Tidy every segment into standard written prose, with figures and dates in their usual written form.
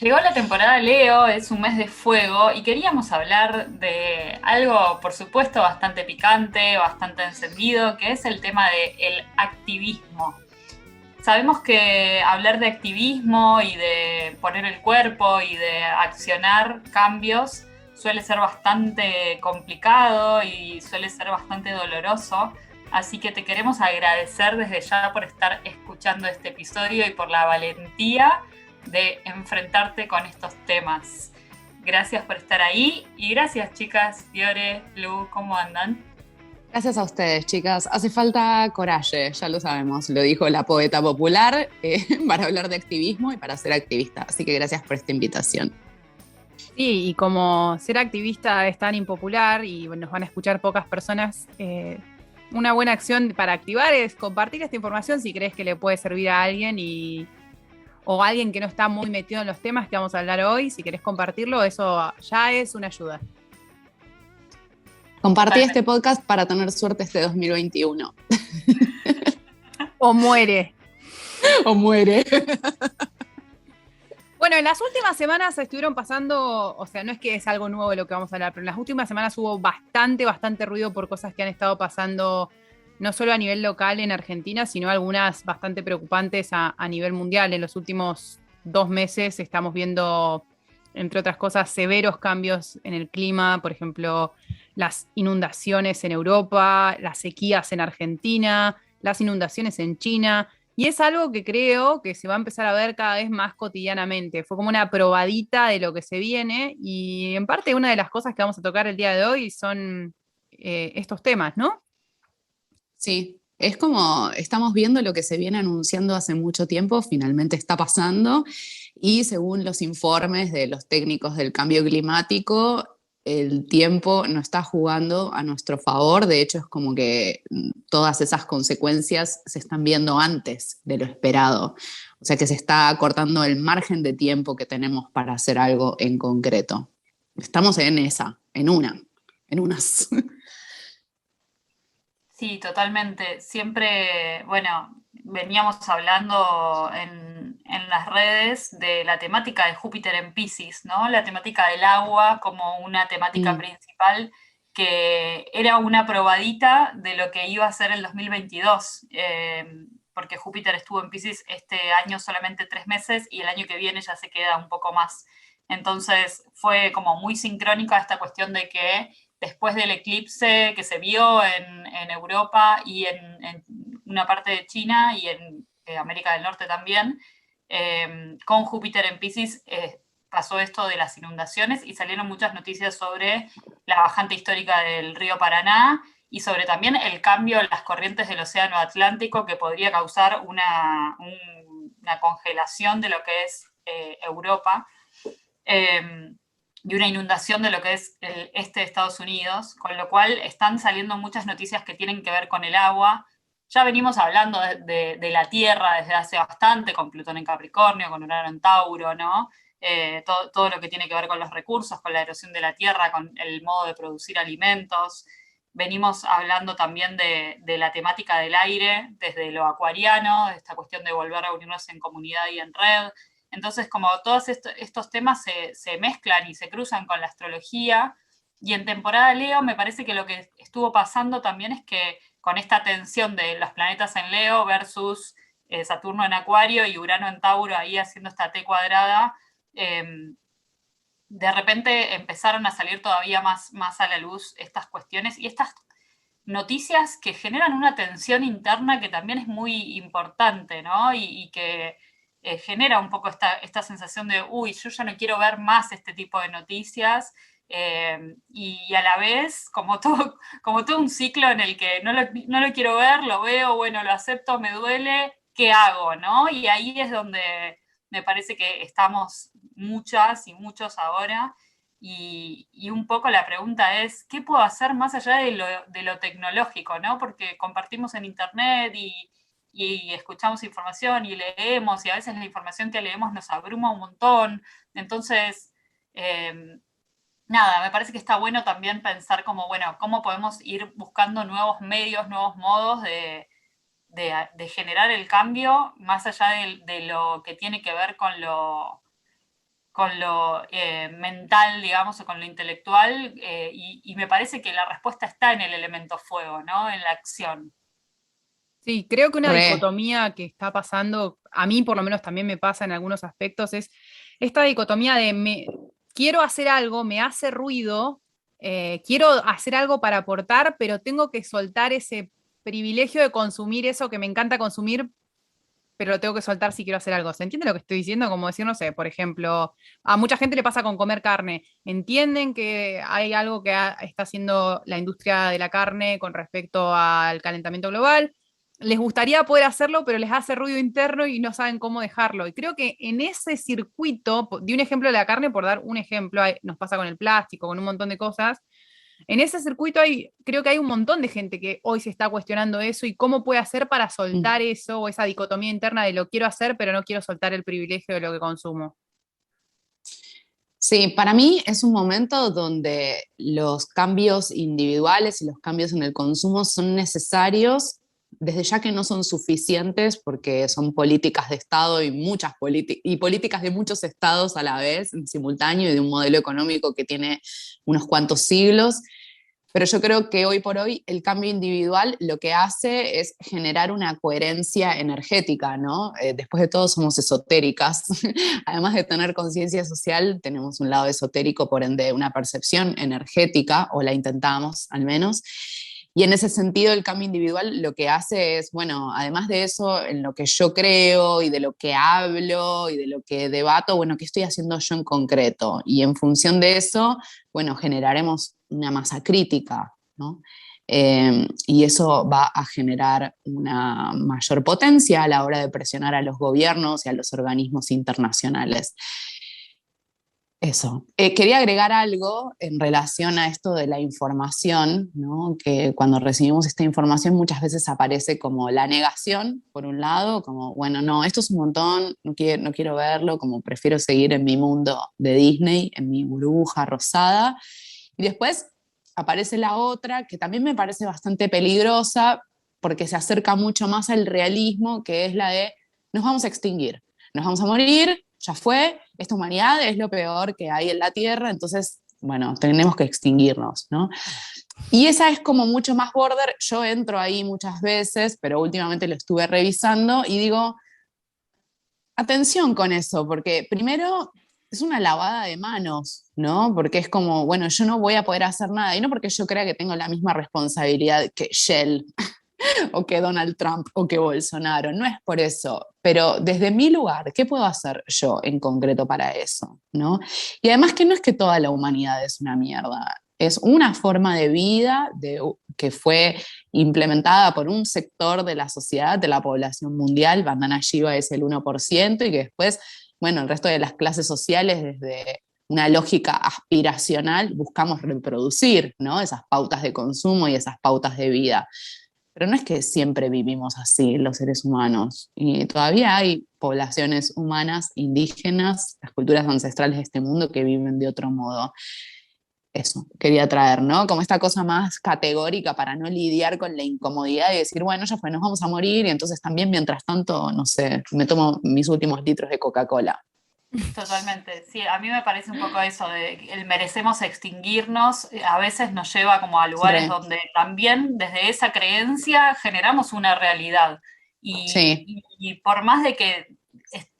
Llegó la temporada Leo, es un mes de fuego y queríamos hablar de algo, por supuesto, bastante picante, bastante encendido, que es el tema del activismo. Sabemos que hablar de activismo y de poner el cuerpo y de accionar cambios suele ser bastante complicado y suele ser bastante doloroso. Así que te queremos agradecer desde ya por estar escuchando este episodio y por la valentía de enfrentarte con estos temas. Gracias por estar ahí y gracias chicas, Fiore, Lu, ¿cómo andan? Gracias a ustedes, chicas. Hace falta coraje, ya lo sabemos, lo dijo la poeta popular, para hablar de activismo y para ser activista. Así que gracias por esta invitación. Sí, y como ser activista es tan impopular y bueno, nos van a escuchar pocas personas, una buena acción para activar es compartir esta información si crees que le puede servir a alguien o a alguien que no está muy metido en los temas que vamos a hablar hoy. Si querés compartirlo, eso ya es una ayuda. Compartí este Totalmente. podcast para tener suerte este 2021. O muere. O muere. Bueno, en las últimas semanas estuvieron pasando, o sea, no es que es algo nuevo de lo que vamos a hablar, pero en las últimas semanas hubo bastante ruido por cosas que han estado pasando, no solo a nivel local en Argentina, sino algunas bastante preocupantes a nivel mundial. En los últimos 2 meses estamos viendo, entre otras cosas, severos cambios en el clima, por ejemplo, las inundaciones en Europa, las sequías en Argentina, las inundaciones en China. Y es algo que creo que se va a empezar a ver cada vez más cotidianamente. Fue como una probadita de lo que se viene y en parte una de las cosas que vamos a tocar el día de hoy son estos temas, ¿no? Sí, es como estamos viendo lo que se viene anunciando hace mucho tiempo, finalmente está pasando y según los informes de los técnicos del cambio climático, el tiempo no está jugando a nuestro favor, de hecho es como que todas esas consecuencias se están viendo antes de lo esperado, o sea que se está acortando el margen de tiempo que tenemos para hacer algo en concreto. Estamos en esa, en unas. Sí, totalmente. Siempre, bueno, veníamos hablando en las redes de la temática de Júpiter en Piscis, ¿no? La temática del agua como una temática Mm. principal que era una probadita de lo que iba a ser el 2022, porque Júpiter estuvo en Piscis este año solamente 3 meses y el año que viene ya se queda un poco más. Entonces fue como muy sincrónica esta cuestión de que después del eclipse que se vio en Europa y en una parte de China y en América del Norte también, con Júpiter en Pisces pasó esto de las inundaciones y salieron muchas noticias sobre la bajante histórica del río Paraná y sobre también el cambio en las corrientes del Océano Atlántico que podría causar una congelación de lo que es Europa. Eh, y una inundación de lo que es el este de Estados Unidos, con lo cual están saliendo muchas noticias que tienen que ver con el agua. Ya venimos hablando de la Tierra desde hace bastante, con Plutón en Capricornio, con Urano en Tauro, ¿no? Todo lo que tiene que ver con los recursos, con la erosión de la Tierra, con el modo de producir alimentos. Venimos hablando también de la temática del aire, desde lo acuariano, de esta cuestión de volver a unirnos en comunidad y en red, entonces, como todos estos temas se mezclan y se cruzan con la astrología, y en temporada Leo me parece que lo que estuvo pasando también es que con esta tensión de los planetas en Leo versus Saturno en Acuario y Urano en Tauro ahí haciendo esta T cuadrada, eh, de repente empezaron a salir todavía más a la luz estas cuestiones y estas noticias que generan una tensión interna que también es muy importante, ¿no? Y que genera un poco esta sensación de, uy, yo ya no quiero ver más este tipo de noticias. Y a la vez, como todo un ciclo en el que no lo quiero ver, lo veo, bueno, lo acepto, me duele, ¿qué hago? ¿No? Y ahí es donde me parece que estamos muchas y muchos ahora, y un poco la pregunta es, ¿qué puedo hacer más allá de lo tecnológico, ¿no? Porque compartimos en Internet y escuchamos información y leemos, y a veces la información que leemos nos abruma un montón. Entonces, eh, nada, me parece que está bueno también pensar como, bueno, cómo podemos ir buscando nuevos medios, nuevos modos de generar el cambio, más allá de lo que tiene que ver con lo mental, digamos, o con lo intelectual, y me parece que la respuesta está en el elemento fuego, ¿no? En la acción. Sí, creo que una Re. dicotomía que está pasando, a mí por lo menos también me pasa en algunos aspectos, es esta dicotomía de quiero hacer algo, me hace ruido, quiero hacer algo para aportar, pero tengo que soltar ese privilegio de consumir eso que me encanta consumir, pero lo tengo que soltar si quiero hacer algo. ¿Se entiende lo que estoy diciendo? Como decir, no sé, por ejemplo, a mucha gente le pasa con comer carne. Entienden que hay algo que está haciendo la industria de la carne con respecto al calentamiento global. Les gustaría poder hacerlo, pero les hace ruido interno y no saben cómo dejarlo. Y creo que en ese circuito, di un ejemplo de la carne por dar un ejemplo, nos pasa con el plástico, con un montón de cosas. En ese circuito creo que hay un montón de gente que hoy se está cuestionando eso y cómo puede hacer para soltar eso o esa dicotomía interna de lo quiero hacer, pero no quiero soltar el privilegio de lo que consumo. Sí, para mí es un momento donde los cambios individuales y los cambios en el consumo son necesarios, desde ya que no son suficientes porque son políticas de Estado y muchas políticas de muchos estados a la vez, en simultáneo, y de un modelo económico que tiene unos cuantos siglos. Pero yo creo que hoy por hoy el cambio individual lo que hace es generar una coherencia energética, ¿no? Después de todo somos esotéricas. Además de tener conciencia social, tenemos un lado esotérico, por ende, una percepción energética, o la intentamos al menos. Y en ese sentido, el cambio individual lo que hace es, bueno, además de eso, en lo que yo creo y de lo que hablo y de lo que debato, bueno, ¿qué estoy haciendo yo en concreto? Y en función de eso, bueno, generaremos una masa crítica, ¿no? Y eso va a generar una mayor potencia a la hora de presionar a los gobiernos y a los organismos internacionales. Eso. Quería agregar algo en relación a esto de la información, ¿no? Que cuando recibimos esta información muchas veces aparece como la negación, por un lado, como, bueno, no, esto es un montón, no quiero verlo, como prefiero seguir en mi mundo de Disney, en mi burbuja rosada. Y después aparece la otra, que también me parece bastante peligrosa, porque se acerca mucho más al realismo, que es la de nos vamos a extinguir, nos vamos a morir, ya fue, esta humanidad es lo peor que hay en la Tierra, entonces, bueno, tenemos que extinguirnos, ¿no? Y esa es como mucho más border, yo entro ahí muchas veces, pero últimamente lo estuve revisando y digo, atención con eso, porque primero es una lavada de manos, ¿no? Porque es como, bueno, yo no voy a poder hacer nada, y no porque yo crea que tengo la misma responsabilidad que Shell, o que Donald Trump, o que Bolsonaro, no es por eso, pero desde mi lugar, ¿qué puedo hacer yo en concreto para eso? ¿No? Y además que no es que toda la humanidad es una mierda, es una forma de vida que fue implementada por un sector de la sociedad, de la población mundial, Bandana Shiva es el 1%, y que después, bueno, el resto de las clases sociales, desde una lógica aspiracional, buscamos reproducir, ¿no? Esas pautas de consumo y esas pautas de vida. Pero no es que siempre vivimos así los seres humanos. Y todavía hay poblaciones humanas, indígenas, las culturas ancestrales de este mundo que viven de otro modo. Eso quería traer, ¿no? Como esta cosa más categórica para no lidiar con la incomodidad y decir, bueno, ya fue, nos vamos a morir, y entonces también, mientras tanto, no sé, me tomo mis últimos litros de Coca-Cola. Totalmente, sí, a mí me parece un poco eso de el merecemos extinguirnos, a veces nos lleva como a lugares Re, donde también desde esa creencia generamos una realidad sí, y por más de que,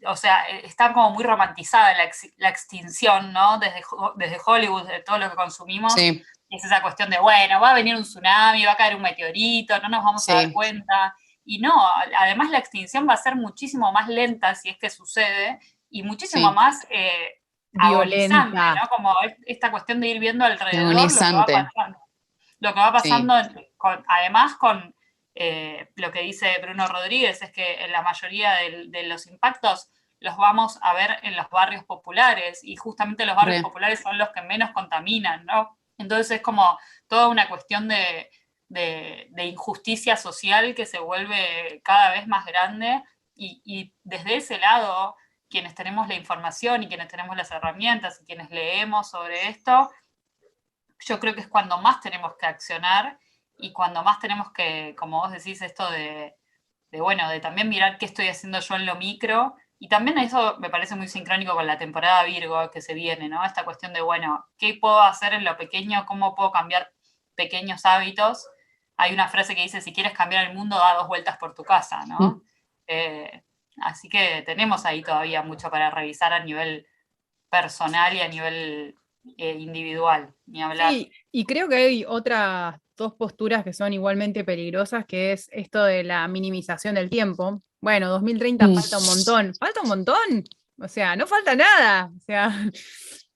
o sea, está como muy romantizada la extinción, ¿no? Desde Hollywood, de todo lo que consumimos, sí, y es esa cuestión de, bueno, va a venir un tsunami, va a caer un meteorito, no nos vamos a dar sí, cuenta, y no, además la extinción va a ser muchísimo más lenta si es que sucede, y muchísimo sí, más agonizante, Violenta. ¿no? Como esta cuestión de ir viendo y alrededor agonizante, lo que va pasando sí, además con lo que dice Bruno Rodríguez, es que en la mayoría de los impactos los vamos a ver en los barrios populares, y justamente los barrios re, populares son los que menos contaminan, ¿no? Entonces es como toda una cuestión de injusticia social que se vuelve cada vez más grande, y desde ese lado quienes tenemos la información y quienes tenemos las herramientas y quienes leemos sobre esto, yo creo que es cuando más tenemos que accionar y cuando más tenemos que, como vos decís, esto bueno, de también mirar qué estoy haciendo yo en lo micro Y también eso me parece muy sincrónico con la temporada Virgo que se viene, ¿no? Esta cuestión de, bueno, ¿qué puedo hacer en lo pequeño? ¿Cómo puedo cambiar pequeños hábitos? Hay una frase que dice, si quieres cambiar el mundo, da 2 vueltas por tu casa, ¿no? Así que tenemos ahí todavía mucho para revisar a nivel personal y a nivel individual, ni hablar. Sí, y creo que hay otras dos posturas que son igualmente peligrosas, que es esto de la minimización del tiempo. Bueno, 2030 falta un montón, o sea, no falta nada, o sea,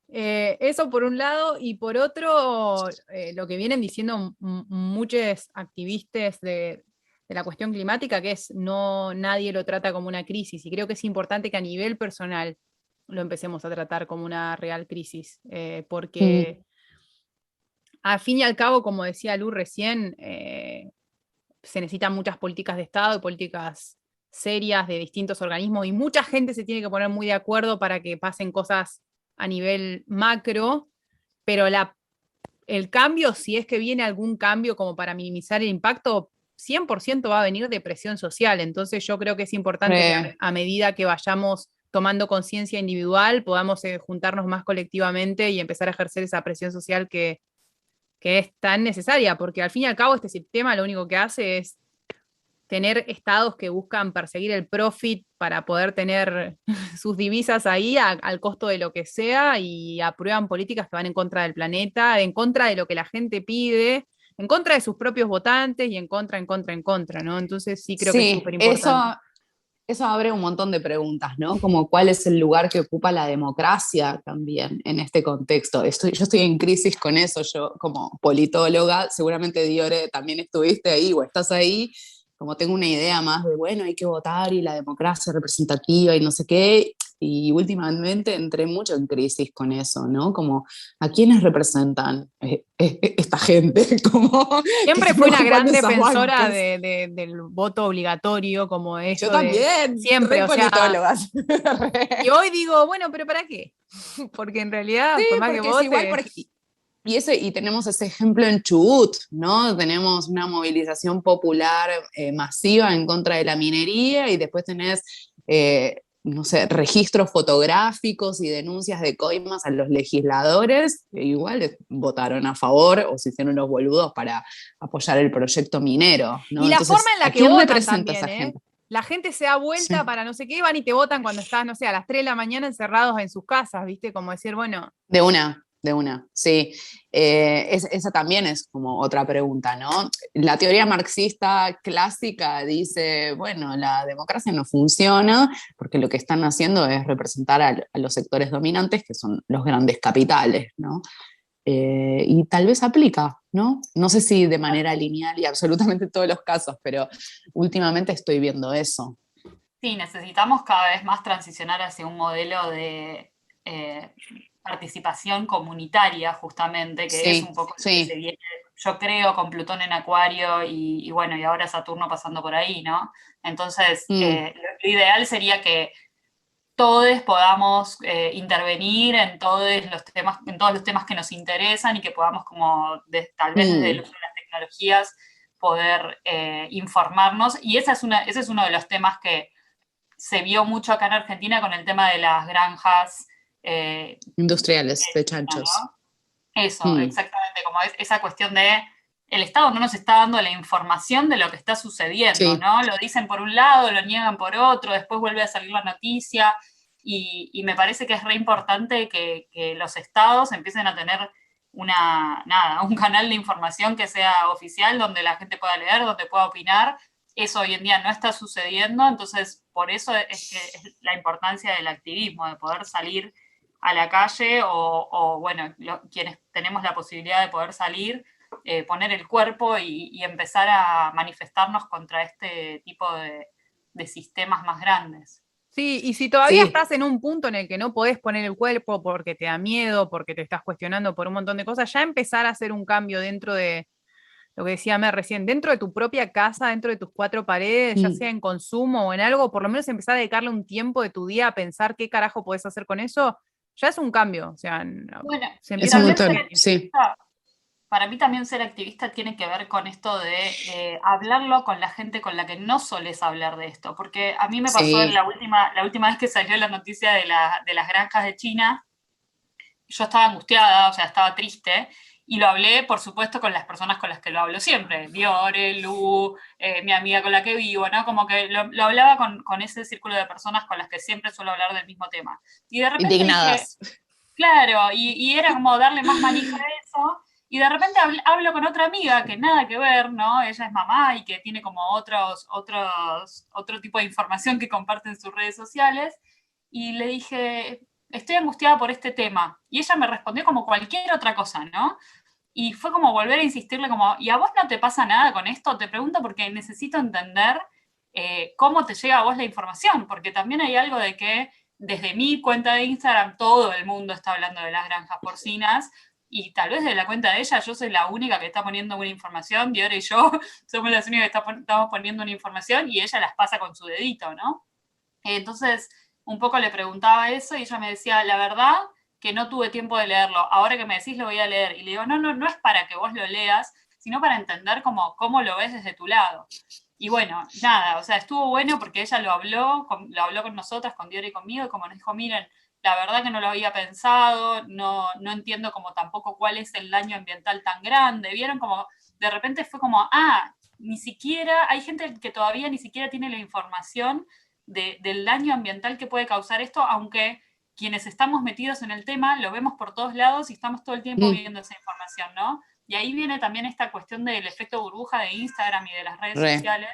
eso por un lado, y por otro, lo que vienen diciendo muchos activistas de la cuestión climática, que es no nadie lo trata como una crisis, y creo que es importante que a nivel personal lo empecemos a tratar como una real crisis, porque al fin y al cabo, como decía Lu recién, se necesitan muchas políticas de Estado y políticas serias de distintos organismos, y mucha gente se tiene que poner muy de acuerdo para que pasen cosas a nivel macro, pero el cambio, si es que viene algún cambio como para minimizar el impacto, 100% va a venir de presión social. Entonces yo creo que es importante que a medida que vayamos tomando conciencia individual, podamos juntarnos más colectivamente y empezar a ejercer esa presión social que es tan necesaria, porque al fin y al cabo este sistema lo único que hace es tener estados que buscan perseguir el profit para poder tener sus divisas ahí al costo de lo que sea, y aprueban políticas que van en contra del planeta, en contra de lo que la gente pide, en contra de sus propios votantes y en contra, ¿no? Entonces sí creo que es súper importante. Eso abre un montón de preguntas, ¿no? Como cuál es el lugar que ocupa la democracia también en este contexto. Yo estoy en crisis con eso, yo como politóloga, seguramente Diore también estuviste ahí o estás ahí, como tengo una idea más de, bueno, hay que votar y la democracia representativa y no sé qué, y últimamente entré mucho en crisis con eso, ¿no? Como, ¿a quiénes representan esta gente? Como, Siempre fui una gran defensora del voto obligatorio, como yo esto de también, siempre, re o sea, politólogas. y hoy digo, bueno, pero ¿para qué? Porque en realidad, Sí, por más que porque es igual, votes, y tenemos ese ejemplo en Chubut, ¿no? Tenemos una movilización popular masiva en contra de la minería y después tenés, no sé, registros fotográficos y denuncias de coimas a los legisladores, que igual votaron a favor o se hicieron los boludos para apoyar el proyecto minero, y ¿no? la forma Entonces, en la ¿a que quién votan representa también, esa ¿eh? gente? La gente se da vuelta Sí. para no sé qué, van y te votan cuando estás, no sé, a las 3 de la mañana encerrados en sus casas, ¿viste? Como decir, bueno. De una, sí. Esa también es como otra pregunta, ¿no? La teoría marxista clásica dice, bueno, la democracia no funciona porque lo que están haciendo es representar a los sectores dominantes, que son los grandes capitales, ¿no? Y tal vez aplica, ¿no? No sé si de manera lineal y absolutamente en todos los casos, pero últimamente estoy viendo eso. Sí, necesitamos cada vez más transicionar hacia un modelo de participación comunitaria, justamente, que es un Sí, poco lo que se sí. viene, yo creo, con Plutón en Acuario y bueno, y ahora Saturno pasando por ahí, ¿no? Entonces, Mm, lo ideal sería que todos podamos intervenir en todos los temas que nos interesan y que podamos como tal vez desde el mm. uso de las tecnologías poder informarnos. Y ese es uno de los temas que se vio mucho acá en Argentina con el tema de las granjas Industriales de chanchos. ¿no? Eso, Mm, exactamente, como es esa cuestión de el Estado no nos está dando la información de lo que está sucediendo, sí. ¿no? Lo dicen por un lado, lo niegan por otro, después vuelve a salir la noticia, y me parece que es re importante que los estados empiecen a tener un canal de información que sea oficial, donde la gente pueda leer, donde pueda opinar. Eso hoy en día no está sucediendo, entonces por eso es que es la importancia del activismo, de poder salir a la calle o bueno, quienes tenemos la posibilidad de poder salir, poner el cuerpo y empezar a manifestarnos contra este tipo de sistemas más grandes. Sí, y si todavía Sí, estás en un punto en el que no podés poner el cuerpo porque te da miedo, porque te estás cuestionando por un montón de cosas, ya empezar a hacer un cambio dentro de lo que decía Mer recién, dentro de tu propia casa, dentro de tus cuatro paredes, ya sea mm, en consumo o en algo, por lo menos empezar a dedicarle un tiempo de tu día a pensar qué carajo podés hacer con eso, ya es un cambio. O sea, Bueno, se y es un empieza a tal vez ver se montón, que sí. necesita para mí también ser activista tiene que ver con esto de hablarlo con la gente con la que no solés hablar de esto. Porque a mí me pasó en Sí, la última vez que salió la noticia de las granjas de China, yo estaba angustiada, o sea, estaba triste, y lo hablé, por supuesto, con las personas con las que lo hablo siempre, Viore, Lu, mi amiga con la que vivo, ¿no? Como que lo hablaba con ese círculo de personas con las que siempre suelo hablar del mismo tema. Y de repente dije, indignadas. claro, y era como darle más manija a eso, y de repente hablo con otra amiga que nada que ver, ¿no? Ella es mamá y que tiene como otro tipo de información que comparte en sus redes sociales, y le dije, estoy angustiada por este tema. Y ella me respondió como cualquier otra cosa, ¿no? Y fue como volver a insistirle como, ¿y a vos no te pasa nada con esto? Te pregunto porque necesito entender cómo te llega a vos la información, porque también hay algo de que desde mi cuenta de Instagram todo el mundo está hablando de las granjas porcinas, y tal vez de la cuenta de ella yo soy la única que está poniendo una información, Diora y yo somos las únicas que estamos poniendo una información, y ella las pasa con su dedito, ¿no? Entonces, un poco le preguntaba eso y ella me decía, la verdad que no tuve tiempo de leerlo, ahora que me decís lo voy a leer. Y le digo, no es para que vos lo leas, sino para entender cómo lo ves desde tu lado. Y bueno, nada, o sea, estuvo bueno porque ella lo habló con nosotras, con Diora y conmigo, y como nos dijo, miren, la verdad que no lo había pensado, no entiendo como tampoco cuál es el daño ambiental tan grande. Vieron como, de repente fue como, ni siquiera, hay gente que todavía ni siquiera tiene la información del daño ambiental que puede causar esto, aunque quienes estamos metidos en el tema lo vemos por todos lados y estamos todo el tiempo Mm, viendo esa información, ¿no? Y ahí viene también esta cuestión del efecto burbuja de Instagram y de las redes re. sociales,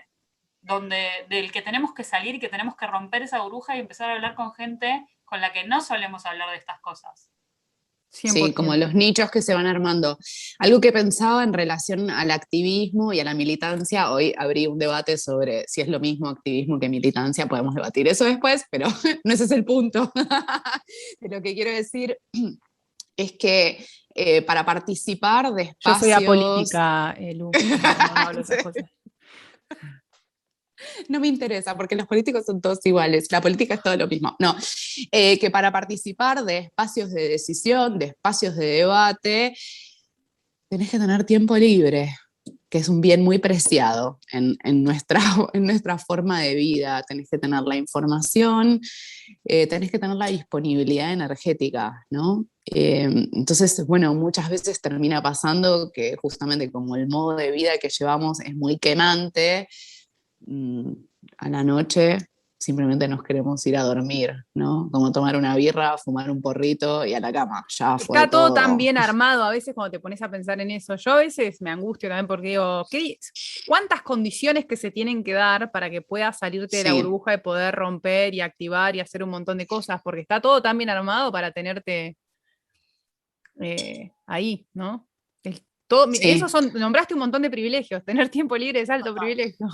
del que tenemos que salir y que tenemos que romper esa burbuja y empezar a hablar con gente con la que no solemos hablar de estas cosas. Sí, como 100%. los nichos que se van armando. Algo que pensaba en relación al activismo y a la militancia, hoy abrí un debate sobre si es lo mismo activismo que militancia, podemos debatir eso después, pero no ese es el punto. Lo que quiero decir es que para participar de Yo soy espacios... apolítica, Lu, no hablo de esas cosas. No me interesa porque los políticos son todos iguales, la política es todo lo mismo. No, que para participar de espacios de decisión, de espacios de debate, tenés que tener tiempo libre, que es un bien muy preciado en nuestra forma de vida. Tenés que tener la información, tenés que tener la disponibilidad energética, ¿no? Entonces, bueno, muchas veces termina pasando que justamente como el modo de vida que llevamos es muy quemante, mm, a la noche simplemente nos queremos ir a dormir, ¿no? Como tomar una birra, fumar un porrito y a la cama, ya fue Está todo tan todo. bien armado a veces cuando te pones a pensar en eso. Yo a veces me angustio también porque digo, ¿cuántas condiciones que se tienen que dar para que puedas salirte de la Sí, burbuja y poder romper y activar y hacer un montón de cosas? Porque está todo tan bien armado para tenerte ahí, ¿no? Esos sí. son, nombraste un montón de privilegios. Tener tiempo libre es alto privilegio.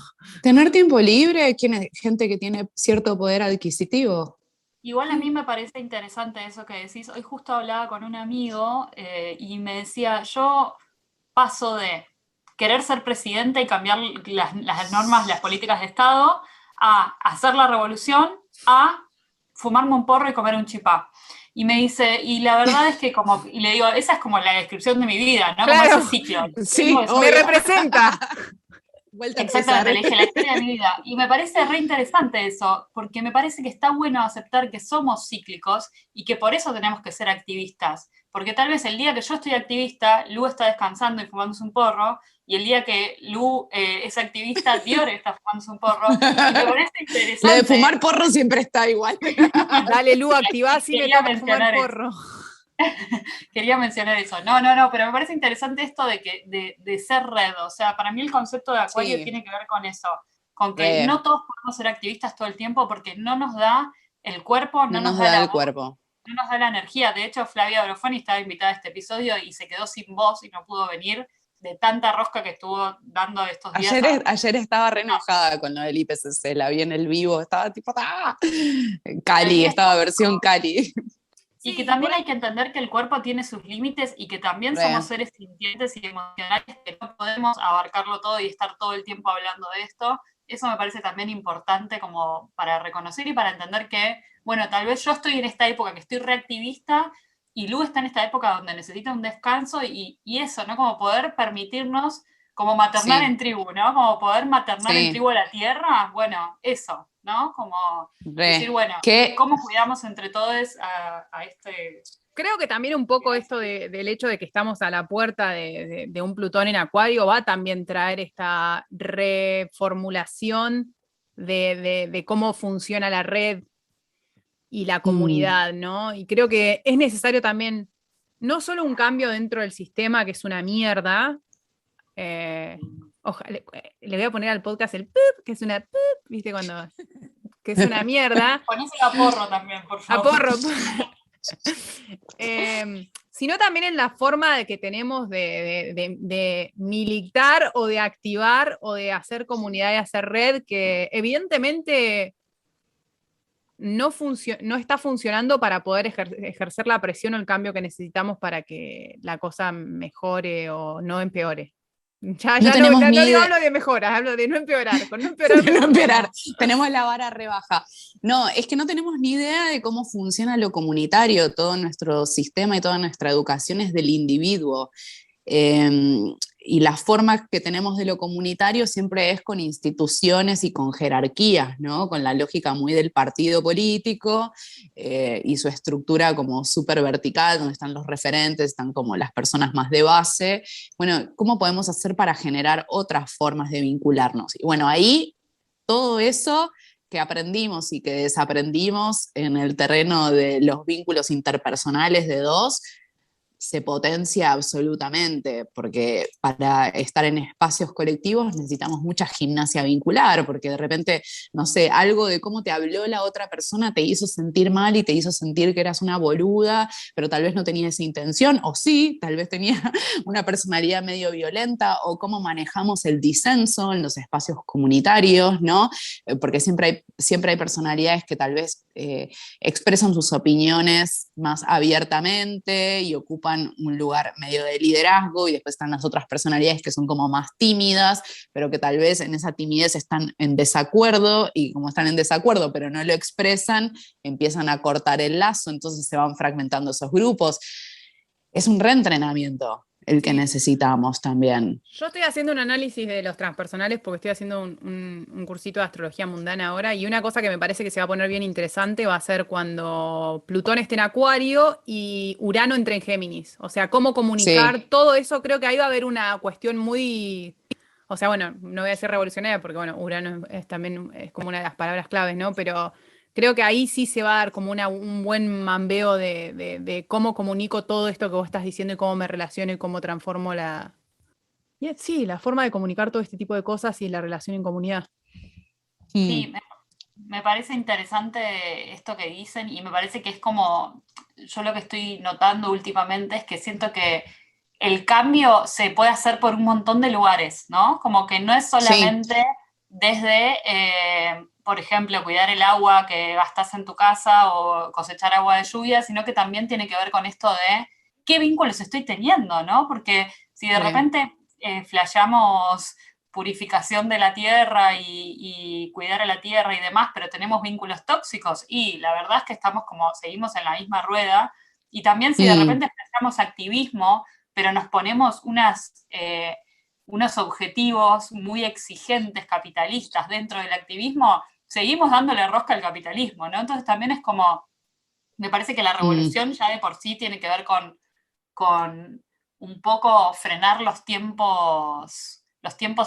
Tener tiempo libre, gente que tiene cierto poder adquisitivo. Igual a mí me parece interesante eso que decís. Hoy justo hablaba con un amigo y me decía, yo paso de querer ser presidente y cambiar las normas, las políticas de Estado, a hacer la revolución, a fumarme un porro y comer un chipá. Y me dice, y la verdad es que como, y le digo, esa es como la descripción de mi vida, ¿no? Como ese Claro, ciclo. Tengo Sí, esos me obvio. representa. Vuelta a Exactamente, empezar. le dije la historia de mi vida. Y me parece re interesante eso, porque me parece que está bueno aceptar que somos cíclicos y que por eso tenemos que ser activistas. Porque tal vez el día que yo estoy activista, Lu está descansando y fumándose un porro, y el día que Lu es activista, Dior está fumándose un porro. Y me parece Lo de interesante. fumar porro siempre está igual. Dale, Lu, activá, sí me Quería toca fumar mencionar eso. porro. Quería mencionar eso. No, pero me parece interesante esto de ser red. O sea, para mí el concepto de acuario Sí, tiene que ver con eso, con que re, no todos podemos ser activistas todo el tiempo porque no nos da el cuerpo, no no nos nos da da la el voz, cuerpo. no nos da la energía. De hecho, Flavia Brofoni estaba invitada a este episodio y se quedó sin voz y no pudo venir de tanta rosca que estuvo dando estos días Ayer, a... ayer estaba re enojada con lo del IPCC, la vi en el vivo, estaba tipo, ¡ah! Pero Cali, y es estaba lógico. versión Cali. Y que Sí, y por también ahí. hay que entender que el cuerpo tiene sus límites y que también somos Re, seres sintientes y emocionales, que no podemos abarcarlo todo y estar todo el tiempo hablando de esto. Eso me parece también importante como para reconocer y para entender que, bueno, tal vez yo estoy en esta época que estoy reactivista y Lu está en esta época donde necesita un descanso y eso, ¿no? Como poder permitirnos, como maternar Sí, en tribu, ¿no? Como poder maternar en sí, tribu a la tierra, bueno, eso, ¿no? Como decir, re. bueno, Que ¿cómo cuidamos entre todos a este... Creo que también un poco esto del hecho de que estamos a la puerta de un Plutón en Acuario va a también traer esta reformulación de cómo funciona la red y la mm, comunidad, ¿no? Y creo que es necesario también no solo un cambio dentro del sistema, que es una mierda, ojalá, le voy a poner al podcast el pip, que es una pip, ¿viste? Cuando, que es una mierda, Ponéselo a porro también, por a favor. porro. Sino también en la forma de que tenemos de militar o de activar o de hacer comunidad y hacer red, que evidentemente no está funcionando para poder ejercer la presión o el cambio que necesitamos para que la cosa mejore o no empeore. Ya, no ya no, tenemos no ni digo idea hablo de mejoras, hablo de no empeorar. Con no empeorar de me no esperar. conformo. Tenemos la vara rebaja. No, es que no tenemos ni idea de cómo funciona lo comunitario. Todo nuestro sistema y toda nuestra educación es del individuo. Y la forma que tenemos de lo comunitario siempre es con instituciones y con jerarquías, ¿no? Con la lógica muy del partido político y su estructura como súper vertical, donde están los referentes, están como las personas más de base. Bueno, ¿cómo podemos hacer para generar otras formas de vincularnos? Y bueno, ahí todo eso que aprendimos y que desaprendimos en el terreno de los vínculos interpersonales de dos, se potencia absolutamente, porque para estar en espacios colectivos necesitamos mucha gimnasia vincular, porque de repente, no sé, algo de cómo te habló la otra persona te hizo sentir mal y te hizo sentir que eras una boluda, pero tal vez no tenía esa intención, o sí, tal vez tenía una personalidad medio violenta, o cómo manejamos el disenso en los espacios comunitarios, ¿no? Porque siempre hay personalidades que tal vez expresan sus opiniones más abiertamente y ocupan un lugar medio de liderazgo, y después están las otras personalidades que son como más tímidas, pero que tal vez en esa timidez están en desacuerdo, y como están en desacuerdo pero no lo expresan, empiezan a cortar el lazo, entonces se van fragmentando esos grupos. Es un reentrenamiento el que Sí, necesitamos también. yo estoy haciendo un análisis de los transpersonales porque estoy haciendo un cursito de astrología mundana ahora y una cosa que me parece que se va a poner bien interesante va a ser cuando Plutón esté en Acuario y Urano entre en Géminis. O sea, cómo comunicar Sí. todo eso. Creo que ahí va a haber una cuestión muy... O sea, bueno, no voy a decir revolucionaria porque, bueno, Urano es también es como una de las palabras claves, ¿no? Pero creo que ahí sí se va a dar como un buen mambeo de cómo comunico todo esto que vos estás diciendo y cómo me relaciono y cómo transformo sí, la forma de comunicar todo este tipo de cosas y la relación en comunidad. Sí, Mm. me parece interesante esto que dicen y me parece que es como, yo lo que estoy notando últimamente es que siento que el cambio se puede hacer por un montón de lugares, ¿no? Como que no es Sí. solamente desde, por ejemplo, cuidar el agua que gastas en tu casa o cosechar agua de lluvia, sino que también tiene que ver con esto de qué vínculos estoy teniendo, ¿no? Porque si de Re. repente flasheamos purificación de la tierra y cuidar a la tierra y demás, pero tenemos vínculos tóxicos y la verdad es que estamos como, seguimos en la misma rueda. Y también si de Mm. repente empezamos activismo, pero nos ponemos unos objetivos muy exigentes, capitalistas dentro del activismo, seguimos dándole rosca al capitalismo, ¿no? Entonces también es como, me parece que la Mm. revolución ya de por sí tiene que ver con un poco frenar los tiempos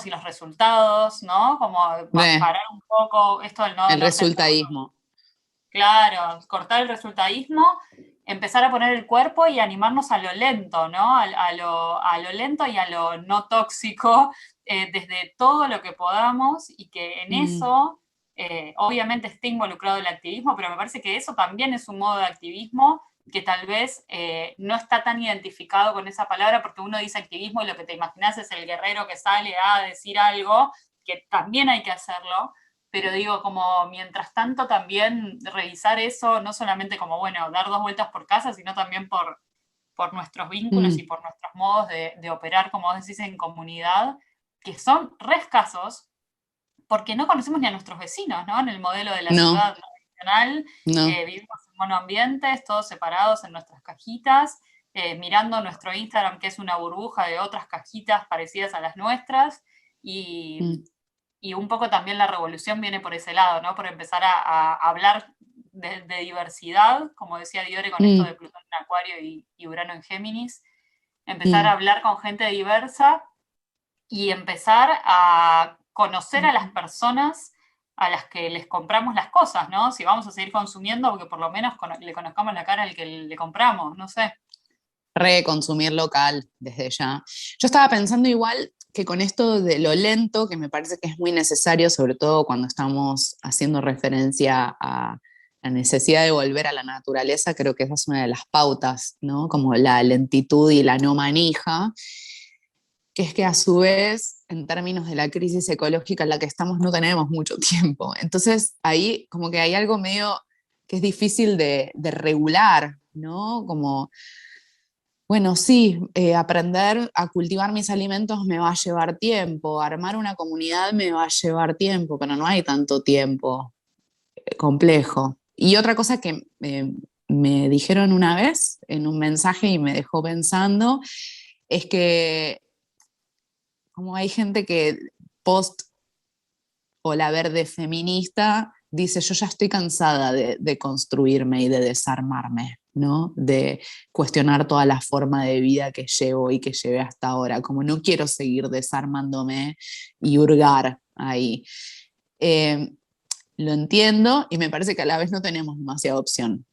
y los resultados, ¿no? Como Re. parar un poco esto del no, El no centrarnos. resultadismo. Claro, cortar el resultadismo, empezar a poner el cuerpo y animarnos a lo lento, ¿no? A lo lento y a lo no tóxico, desde todo lo que podamos y que en Mm. eso, obviamente esté involucrado el activismo, pero me parece que eso también es un modo de activismo que tal vez no está tan identificado con esa palabra, porque uno dice activismo y lo que te imaginas es el guerrero que sale a decir algo, que también hay que hacerlo, pero digo, como mientras tanto también revisar eso, no solamente como, bueno, dar dos vueltas por casa, sino también por nuestros vínculos y Mm. por nuestros modos de operar, como vos decís, en comunidad, que son re escasos, porque no conocemos ni a nuestros vecinos, ¿no? En el modelo de la No, ciudad tradicional, no. vivimos monoambientes, todos separados en nuestras cajitas, mirando nuestro Instagram, que es una burbuja de otras cajitas parecidas a las nuestras, y un poco también la revolución viene por ese lado, ¿no? Por empezar a hablar de diversidad, como decía Diore con esto de Plutón en Acuario y Urano en Géminis, empezar a hablar con gente diversa y empezar a conocer a las personas a las que les compramos las cosas, ¿no? Si vamos a seguir consumiendo, porque por lo menos le conozcamos la cara al que le compramos, no sé. Reconsumir local desde ya. Yo estaba pensando igual que con esto de lo lento, que me parece que es muy necesario, sobre todo cuando estamos haciendo referencia a la necesidad de volver a la naturaleza, creo que esa es una de las pautas, ¿no? Como la lentitud y la no manija, que es que a su vez, en términos de la crisis ecológica en la que estamos, no tenemos mucho tiempo. Entonces, ahí como que hay algo medio que es difícil de regular, ¿no? Como, bueno, sí, aprender a cultivar mis alimentos me va a llevar tiempo, armar una comunidad me va a llevar tiempo, pero no hay tanto tiempo, complejo. Y otra cosa que me dijeron una vez en un mensaje y me dejó pensando, es que como hay gente que post Ola Verde feminista dice, yo ya estoy cansada de construirme y de desarmarme, ¿no? De cuestionar toda la forma de vida que llevo y que llevé hasta ahora, como no quiero seguir desarmándome y hurgar ahí. Lo entiendo y me parece que a la vez no tenemos demasiada opción.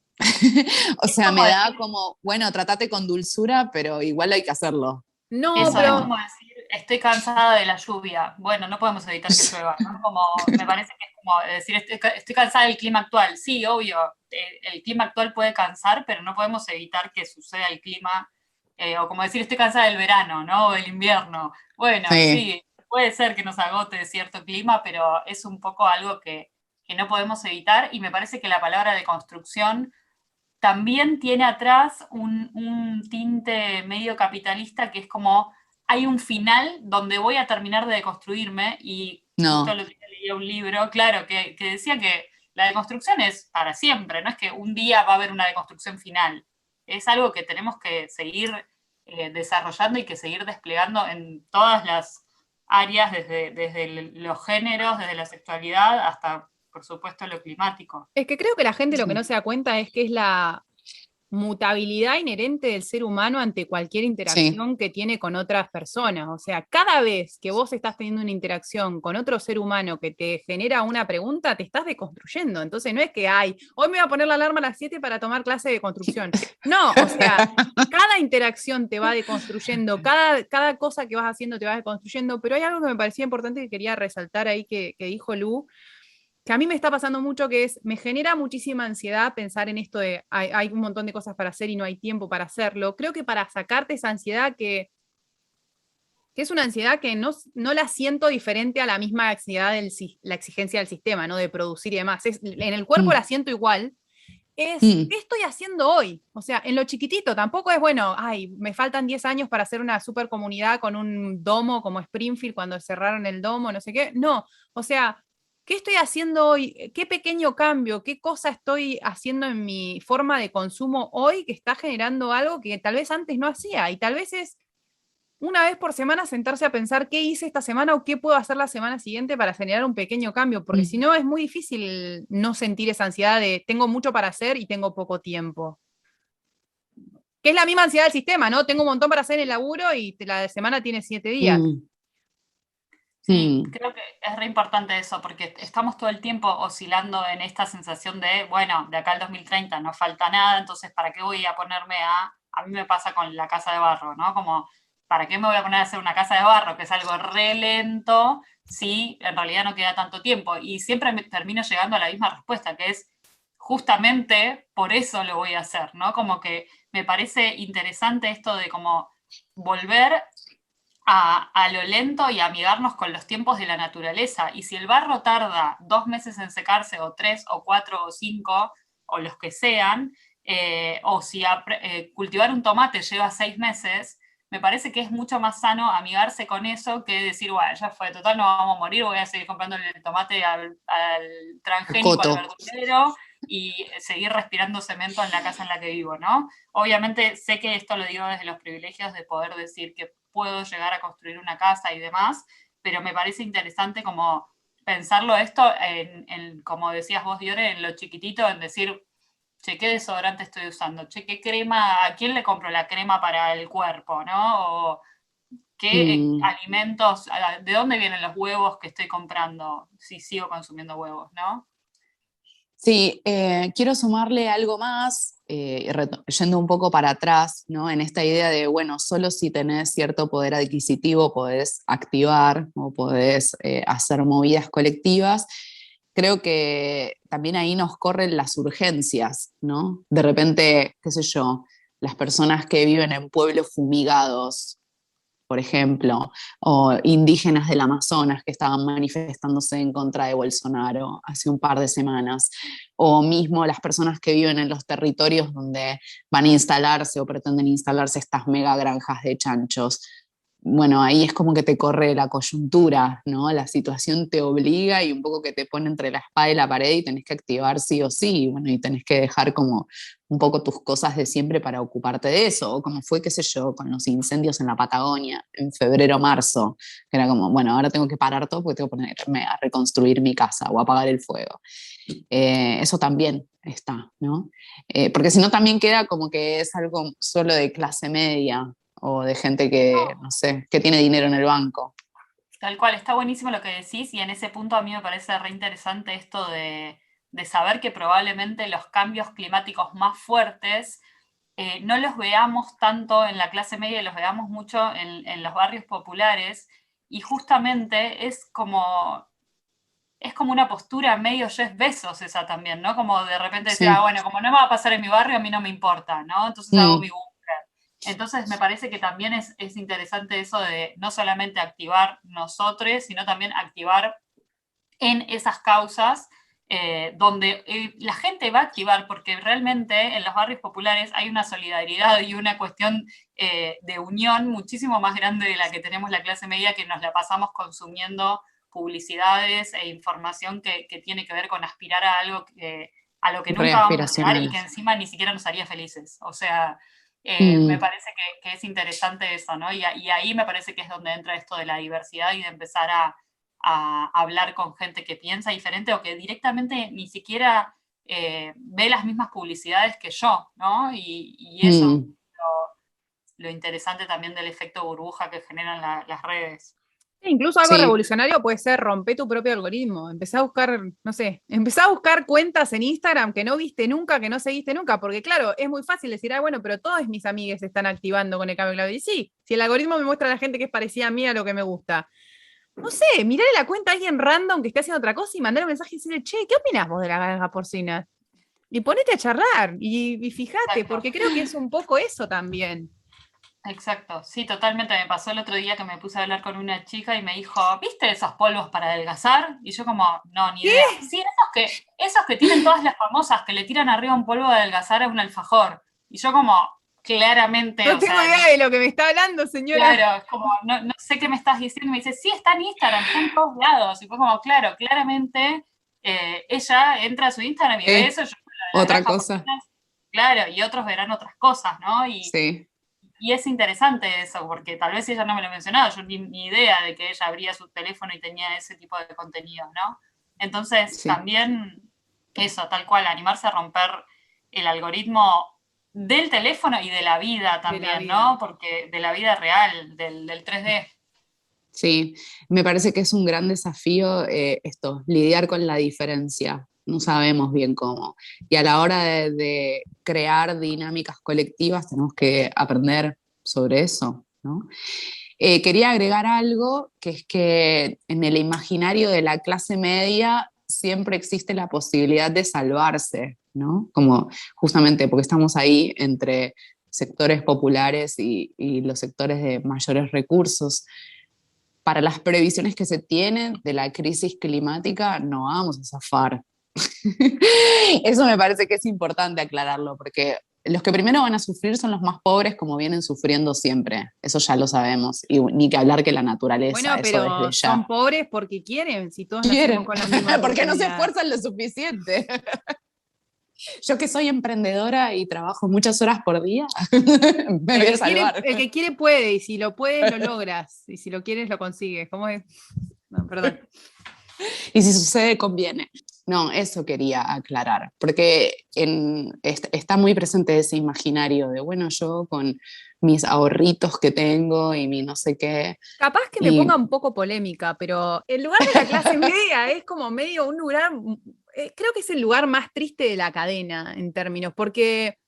O sea, me da como, bueno, tratate con dulzura, pero igual hay que hacerlo. No, Eso pero es como decir, estoy cansada de la lluvia. Bueno, no podemos evitar que llueva, ¿no? Como, me parece que es como decir, estoy cansada del clima actual. Sí, obvio, el clima actual puede cansar, pero no podemos evitar que suceda el clima, o como decir, estoy cansada del verano, ¿no? O del invierno. Bueno, Sí. sí, puede ser que nos agote cierto clima, pero es un poco algo que no podemos evitar, y me parece que la palabra de construcción también tiene atrás un tinte medio capitalista, que es como, hay un final donde voy a terminar de deconstruirme, y justo No. el otro día leía un libro, claro, que decía que la deconstrucción es para siempre, no es que un día va a haber una deconstrucción final, es algo que tenemos que seguir desarrollando y que seguir desplegando en todas las áreas, desde los géneros, desde la sexualidad hasta, por supuesto, lo climático. es que creo que la gente lo que Sí. no se da cuenta es que es la mutabilidad inherente del ser humano ante cualquier Sí. interacción que tiene con otras personas. O sea, cada vez que vos estás teniendo una interacción con otro ser humano que te genera una pregunta, te estás deconstruyendo. Entonces no es que, ay, hoy me voy a poner la alarma a las 7 para tomar clase de construcción. No, o sea, cada interacción te va deconstruyendo, cada cosa que vas haciendo te va deconstruyendo, pero hay algo que me parecía importante que quería resaltar ahí que dijo Lu, que a mí me está pasando mucho, que es, me genera muchísima ansiedad pensar en esto de hay un montón de cosas para hacer y no hay tiempo para hacerlo. Creo que para sacarte esa ansiedad que es una ansiedad que no la siento diferente a la misma ansiedad la exigencia del sistema, ¿no? De producir y demás. En el cuerpo la siento igual. Es, ¿qué estoy haciendo hoy? O sea, en lo chiquitito, tampoco es bueno, ay, me faltan 10 años para hacer una super comunidad con un domo como Springfield cuando cerraron el domo, no sé qué. No, o sea, ¿qué estoy haciendo hoy? ¿Qué pequeño cambio? ¿Qué cosa estoy haciendo en mi forma de consumo hoy que está generando algo que tal vez antes no hacía? Y tal vez es una vez por semana sentarse a pensar qué hice esta semana o qué puedo hacer la semana siguiente para generar un pequeño cambio, porque si no es muy difícil no sentir esa ansiedad de tengo mucho para hacer y tengo poco tiempo. Que es la misma ansiedad del sistema, ¿no? Tengo un montón para hacer en el laburo y la semana tiene 7 días. Sí, creo que es re importante eso, porque estamos todo el tiempo oscilando en esta sensación de, bueno, de acá al 2030 no falta nada, entonces ¿para qué voy a ponerme a mí me pasa con la casa de barro, ¿no? Como, ¿para qué me voy a poner a hacer una casa de barro, que es algo re lento, si en realidad no queda tanto tiempo? Y siempre me termino llegando a la misma respuesta, que es justamente por eso lo voy a hacer, ¿no? Como que me parece interesante esto de como volver a lo lento y amigarnos con los tiempos de la naturaleza. Y si el barro tarda 2 meses en secarse, o 3, o 4, o 5, o los que sean, o si cultivar un tomate lleva 6 meses, me parece que es mucho más sano amigarse con eso que decir, bueno, ya fue, total, no vamos a morir, voy a seguir comprando el tomate al transgénico, al Coto. verdulero, y seguir respirando cemento en la casa en la que vivo, ¿no? Obviamente sé que esto lo digo desde los privilegios de poder decir que puedo llegar a construir una casa y demás, pero me parece interesante como pensarlo esto como decías vos, Diore, en lo chiquitito, en decir, che, ¿qué desodorante estoy usando? Che, ¿qué crema? ¿A quién le compro la crema para el cuerpo, no? O qué alimentos, ¿de dónde vienen los huevos que estoy comprando si sigo consumiendo huevos, no? Sí, quiero sumarle algo más, yendo un poco para atrás, ¿no? En esta idea de, bueno, solo si tenés cierto poder adquisitivo podés activar o podés hacer movidas colectivas. Creo que también ahí nos corren las urgencias, ¿no? De repente, qué sé yo, las personas que viven en pueblos fumigados, por ejemplo, o indígenas del Amazonas que estaban manifestándose en contra de Bolsonaro hace un par de semanas, o mismo las personas que viven en los territorios donde van a instalarse o pretenden instalarse estas mega granjas de chanchos. Bueno, ahí es como que te corre la coyuntura, ¿no? La situación te obliga y un poco que te pone entre la espada y la pared y tenés que activar sí o sí, bueno, y tenés que dejar como un poco tus cosas de siempre para ocuparte de eso, o como fue, qué sé yo, con los incendios en la Patagonia en febrero, marzo, que era como, bueno, ahora tengo que parar todo porque tengo que ponerme a reconstruir mi casa o apagar el fuego. Eso también está, ¿no? Porque si no también queda como que es algo solo de clase media, o de gente que, no sé, que tiene dinero en el banco. Tal cual, está buenísimo lo que decís y en ese punto a mí me parece re interesante esto de saber que probablemente los cambios climáticos más fuertes no los veamos tanto en la clase media, los veamos mucho en los barrios populares y justamente es como una postura medio Jeff Bezos esa también, ¿no? Como de repente decir, Sí. bueno, como no me va a pasar en mi barrio, a mí no me importa, ¿no? Entonces hago mi búnker. Entonces me parece que también es interesante eso de no solamente activar nosotros, sino también activar en esas causas donde la gente va a activar, porque realmente en los barrios populares hay una solidaridad y una cuestión de unión muchísimo más grande de la que tenemos la clase media, que nos la pasamos consumiendo publicidades e información que tiene que ver con aspirar a algo a lo que nunca vamos a llegar y Reaspiracional. que encima ni siquiera nos haría felices. O sea, me parece que es interesante eso, ¿no? Y ahí me parece que es donde entra esto de la diversidad y de empezar a hablar con gente que piensa diferente o que directamente ni siquiera ve las mismas publicidades que yo, ¿no? Y eso, lo interesante también del efecto burbuja que generan las redes. Incluso algo Sí, revolucionario puede ser romper tu propio algoritmo. Empezá a buscar, no sé, empezá a buscar cuentas en Instagram que no viste nunca, que no seguiste nunca, porque claro, es muy fácil decir, bueno, pero todos mis amigues se están activando con el cambio climático. Y sí, si el algoritmo me muestra a la gente que es parecida a mí a lo que me gusta. No sé, mirale la cuenta a alguien random que esté haciendo otra cosa y mandale un mensaje y decirle, che, ¿qué opinás vos de la granja porcina? Y ponete a charlar y fíjate, Exacto. porque creo que es un poco eso también. Exacto, sí, totalmente. Me pasó el otro día que me puse a hablar con una chica y me dijo, ¿viste esos polvos para adelgazar? Y yo como, no, ni idea. Sí, esos que tienen todas las famosas que le tiran arriba un polvo de adelgazar a un alfajor. Y yo como, claramente, No o tengo sea, idea de lo que me está hablando, señora. claro, es como, no sé qué me estás diciendo. Y me dice, sí, está en Instagram, está en todos lados. Y fue como, claro, claramente ella entra a su Instagram y ve eso, yo veo lo de la otra granja cosa. porcina, claro, y otros verán otras cosas, ¿no? Sí, Y es interesante eso, porque tal vez ella no me lo mencionaba, yo ni idea de que ella abría su teléfono y tenía ese tipo de contenido, ¿no? Entonces, sí. también eso, tal cual, animarse a romper el algoritmo del teléfono y de la vida De la también, vida. ¿no? Porque de la vida real, del 3D. Sí, me parece que es un gran desafío esto, lidiar con la diferencia. No sabemos bien cómo. Y a la hora de crear dinámicas colectivas tenemos que aprender sobre eso, ¿no? Quería agregar algo, que es que en el imaginario de la clase media siempre existe la posibilidad de salvarse, ¿no? Como justamente porque estamos ahí entre sectores populares y los sectores de mayores recursos. Para las previsiones que se tienen de la crisis climática, no vamos a zafar. Eso me parece que es importante aclararlo, porque los que primero van a sufrir son los más pobres, como vienen sufriendo siempre. Eso ya lo sabemos. Y ni que hablar que la naturaleza, Bueno, eso desde pero ya. son pobres porque quieren, si todos nacemos Quieren, con la misma porque no se oportunidad. esfuerzan lo suficiente. Yo que soy emprendedora y trabajo muchas horas por día, me voy a salvar. El que quiere puede, y si lo puedes, lo logras. Y si lo quieres, lo consigues. ¿Cómo es? No, perdón. Y si sucede, conviene. No, eso quería aclarar, porque está muy presente ese imaginario de, bueno, yo con mis ahorritos que tengo y mi no sé qué. Capaz que me ponga un poco polémica, pero el lugar de la clase media es como medio un lugar, creo que es el lugar más triste de la cadena en términos, porque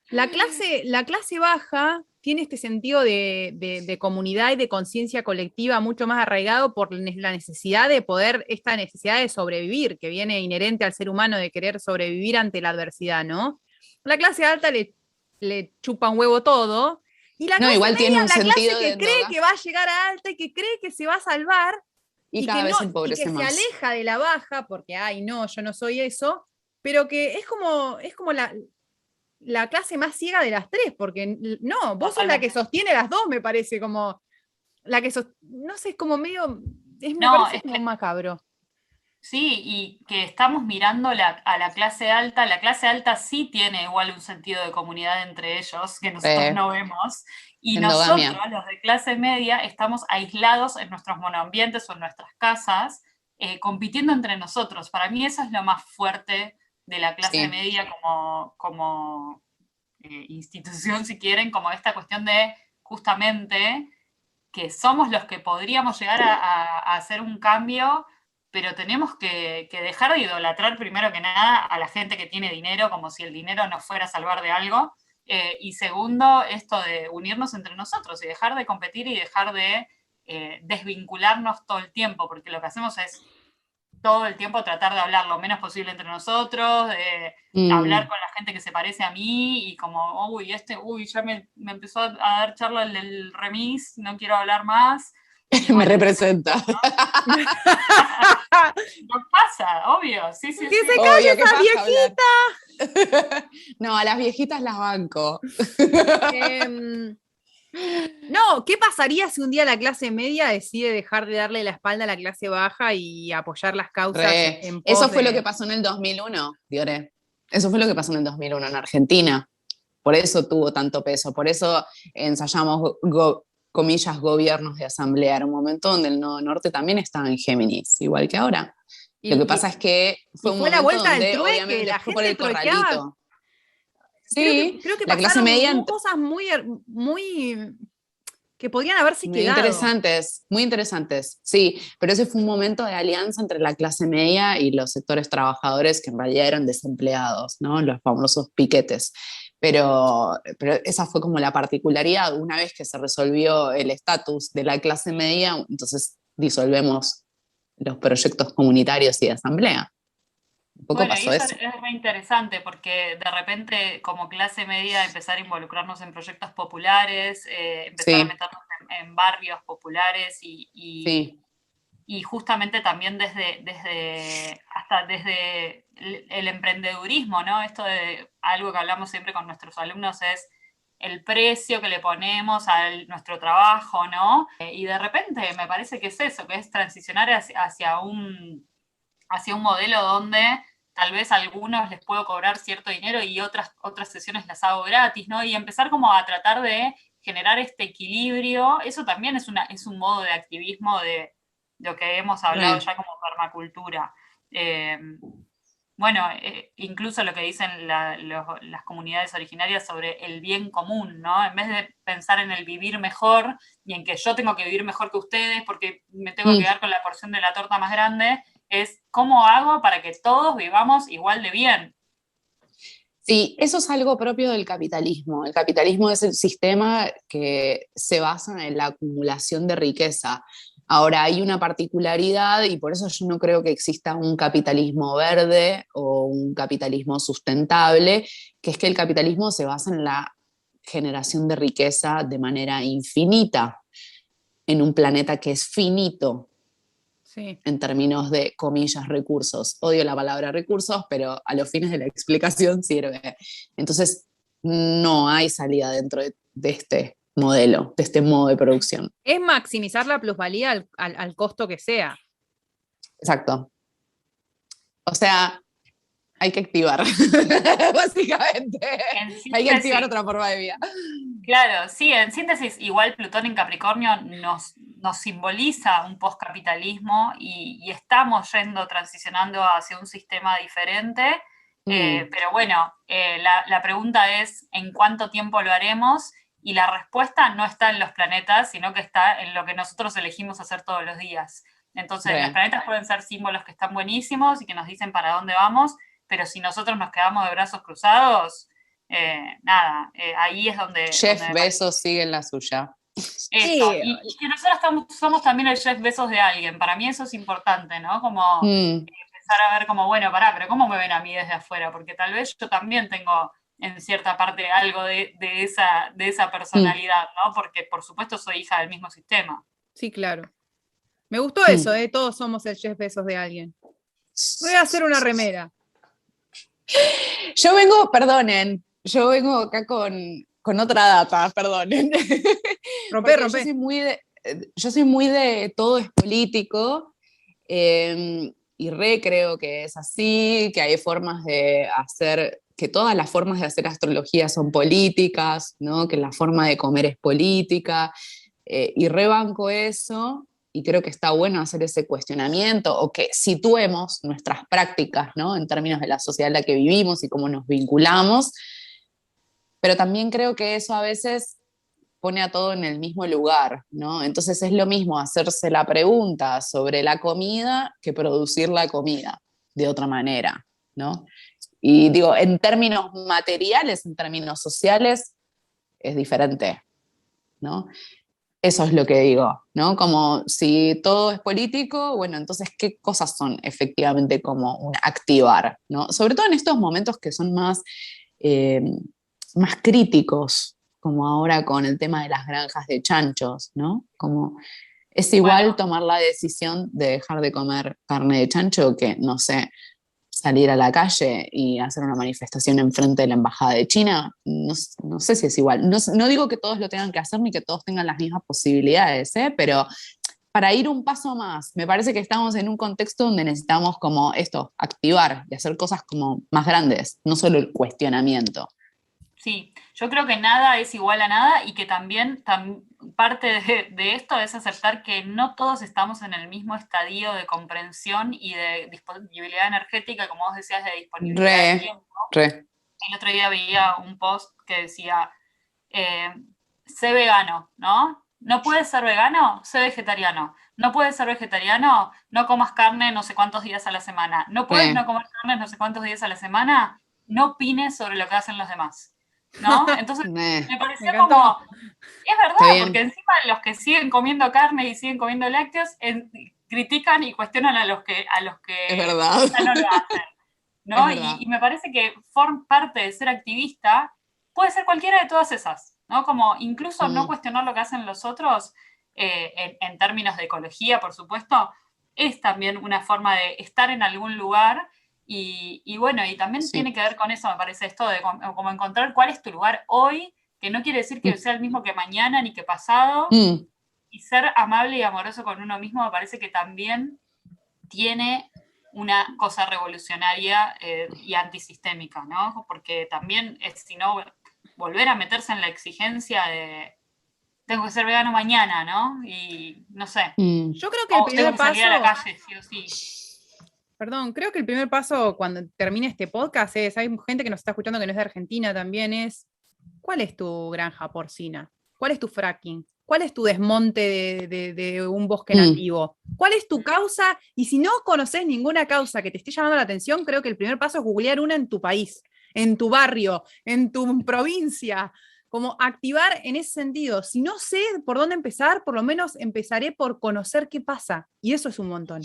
la clase baja tiene este sentido de comunidad y de conciencia colectiva mucho más arraigado por la necesidad de poder, esta necesidad de sobrevivir, que viene inherente al ser humano de querer sobrevivir ante la adversidad, ¿no? La clase alta le chupa un huevo todo, y la clase igual media tiene un la clase sentido que cree que va a llegar a alta y que cree que se va a salvar, y que cada vez no, y empobrece que se más. aleja de la baja, porque, ay, no, yo no soy eso, pero que es como la clase más ciega de las tres, porque no, vos sos la que sostiene las dos, me parece, como la que no sé, es como medio, me parece como macabro. Sí, y que estamos mirando a la clase alta sí tiene igual un sentido de comunidad entre ellos, que nosotros no vemos, y endogamia. nosotros, los de clase media, estamos aislados en nuestros monoambientes o en nuestras casas, compitiendo entre nosotros. Para mí eso es lo más fuerte de la clase media como institución, si quieren, como esta cuestión de justamente que somos los que podríamos llegar a hacer un cambio, pero tenemos que dejar de idolatrar primero que nada a la gente que tiene dinero, como si el dinero nos fuera a salvar de algo, y segundo, esto de unirnos entre nosotros y dejar de competir y dejar de desvincularnos todo el tiempo, porque lo que hacemos es todo el tiempo tratar de hablar lo menos posible entre nosotros, de hablar con la gente que se parece a mí y como, ya me empezó a dar charla el del remis, no quiero hablar más. Y me representa. ¿no? Nos pasa, obvio, sí. ¡Que se calle esa viejita! No, a las viejitas las banco. No, ¿qué pasaría si un día la clase media decide dejar de darle la espalda a la clase baja y apoyar las causas en pos Eso fue lo que pasó en el 2001, Diore. Eso fue lo que pasó en el 2001 en Argentina. Por eso tuvo tanto peso, por eso ensayamos, comillas, gobiernos de asamblea. Era un momento donde el Nodo Norte también estaba en Géminis, igual que ahora. Lo que pasa es que fue un momento la vuelta donde del trueque, obviamente la fue por gente el truequeaba. corralito. Sí, creo que la clase media cosas muy que podrían haberse quedado. Muy interesantes, sí, pero ese fue un momento de alianza entre la clase media y los sectores trabajadores que en realidad eran desempleados, ¿no? Los famosos piquetes. Pero esa fue como la particularidad. Una vez que se resolvió el estatus de la clase media, entonces disolvemos los proyectos comunitarios y de asamblea. Un poco Bueno, y pasó eso eso. es re interesante porque de repente como clase media empezar a involucrarnos en proyectos populares, empezar a meternos en barrios populares y justamente también hasta desde el emprendedurismo, ¿no? Esto de algo que hablamos siempre con nuestros alumnos es el precio que le ponemos a nuestro trabajo, ¿no? Y de repente me parece que es eso, que es transicionar hacia un modelo donde tal vez a algunos les puedo cobrar cierto dinero y otras sesiones las hago gratis, ¿no? Y empezar como a tratar de generar este equilibrio, eso también es un modo de activismo de lo que hemos hablado ya como permacultura. Bueno, incluso lo que dicen las comunidades originarias sobre el bien común, ¿no? En vez de pensar en el vivir mejor y en que yo tengo que vivir mejor que ustedes porque me tengo que quedar con la porción de la torta más grande, es cómo hago para que todos vivamos igual de bien. Sí, eso es algo propio del capitalismo. El capitalismo es el sistema que se basa en la acumulación de riqueza. Ahora, hay una particularidad y por eso yo no creo que exista un capitalismo verde o un capitalismo sustentable, que es que el capitalismo se basa en la generación de riqueza de manera infinita en un planeta que es finito. Sí. En términos de, comillas, recursos. Odio la palabra recursos, pero a los fines de la explicación sirve. Entonces, no hay salida dentro de este modelo, de este modo de producción. Es maximizar la plusvalía al costo que sea. Exacto. O sea, hay que activar, básicamente. Hay que activar otra forma de vida. Claro, sí, en síntesis, igual Plutón en Capricornio nos simboliza un postcapitalismo y estamos transicionando hacia un sistema diferente. Pero bueno, la pregunta es ¿en cuánto tiempo lo haremos? Y la respuesta no está en los planetas, sino que está en lo que nosotros elegimos hacer todos los días. Entonces, los planetas pueden ser símbolos que están buenísimos y que nos dicen para dónde vamos, pero si nosotros nos quedamos de brazos cruzados, ahí es donde... Jeff Bezos sigue en la suya. Eso, y que nosotros somos también el Jeff Bezos de alguien, para mí eso es importante, ¿no? Como empezar a ver como, bueno, pero ¿cómo me ven a mí desde afuera? Porque tal vez yo también tengo en cierta parte algo de esa personalidad, ¿no? Porque por supuesto soy hija del mismo sistema. Sí, claro. Me gustó eso, todos somos el Jeff Bezos de alguien. Voy a hacer una remera. Yo vengo acá con otra data, perdonen. Rompe. Yo soy muy de todo es político, y creo que es así, que hay formas de hacer, que todas las formas de hacer astrología son políticas, ¿no? Que la forma de comer es política, y banco eso. Y creo que está bueno hacer ese cuestionamiento o que situemos nuestras prácticas, ¿no? En términos de la sociedad en la que vivimos y cómo nos vinculamos. Pero también creo que eso a veces pone a todo en el mismo lugar, ¿no? Entonces es lo mismo hacerse la pregunta sobre la comida que producir la comida de otra manera, ¿no? Y digo, en términos materiales, en términos sociales, es diferente, ¿no? Eso es lo que digo, ¿no? Como si todo es político, bueno, entonces, ¿qué cosas son efectivamente como un activar, ¿no? Sobre todo en estos momentos que son más críticos, como ahora con el tema de las granjas de chanchos, ¿no? Como es igual tomar la decisión de dejar de comer carne de chancho que, no sé, salir a la calle y hacer una manifestación enfrente de la embajada de China. No sé si es igual. No digo que todos lo tengan que hacer ni que todos tengan las mismas posibilidades, pero para ir un paso más, me parece que estamos en un contexto donde necesitamos como esto, activar y hacer cosas como más grandes, no solo el cuestionamiento. Sí, yo creo que nada es igual a nada y que también parte de esto es aceptar que no todos estamos en el mismo estadio de comprensión y de disponibilidad energética, como vos decías, de disponibilidad de tiempo. El otro día veía un post que decía, sé vegano, ¿no? ¿No puedes ser vegano? Sé vegetariano. ¿No puedes ser vegetariano? No comas carne no sé cuántos días a la semana. ¿No puedes no comer carne no sé cuántos días a la semana? No opines sobre lo que hacen los demás, ¿no? Entonces me pareció como, es verdad, porque encima los que siguen comiendo carne y siguen comiendo lácteos critican y cuestionan a los que es verdad. Ya no lo hacen, ¿no? Y me parece que parte de ser activista puede ser cualquiera de todas esas, ¿no? Como incluso no cuestionar lo que hacen los otros, en términos de ecología, por supuesto, es también una forma de estar en algún lugar. Y bueno, y también tiene que ver con eso, me parece, esto de como encontrar cuál es tu lugar hoy, que no quiere decir que sea el mismo que mañana ni que pasado, y ser amable y amoroso con uno mismo me parece que también tiene una cosa revolucionaria y antisistémica, ¿no? Porque también es, si no, volver a meterse en la exigencia de tengo que ser vegano mañana, ¿no? Y no sé. Yo creo que el primer paso... salir a la calle, sí o sí. Perdón, creo que el primer paso cuando termine este podcast es, hay gente que nos está escuchando que no es de Argentina también, es, ¿cuál es tu granja porcina? ¿Cuál es tu fracking? ¿Cuál es tu desmonte de un bosque nativo? ¿Cuál es tu causa? Y si no conoces ninguna causa que te esté llamando la atención, creo que el primer paso es googlear una en tu país, en tu barrio, en tu provincia, como activar en ese sentido. Si no sé por dónde empezar, por lo menos empezaré por conocer qué pasa, y eso es un montón.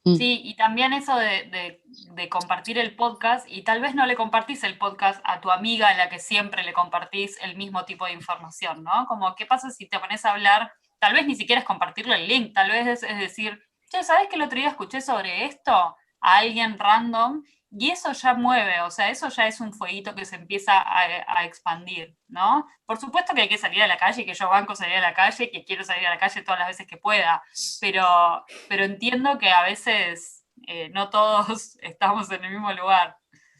Sí, y también eso de compartir el podcast, y tal vez no le compartís el podcast a tu amiga a la que siempre le compartís el mismo tipo de información, ¿no? Como, ¿qué pasa si te pones a hablar? Tal vez ni siquiera es compartirle el link, tal vez es decir, che, ¿sabés que el otro día escuché sobre esto? A alguien random, y eso ya mueve, o sea, eso ya es un fueguito que se empieza a expandir, ¿no? Por supuesto que hay que salir a la calle, que yo banco salir a la calle, que quiero salir a la calle todas las veces que pueda, pero entiendo que a veces no todos estamos en el mismo lugar.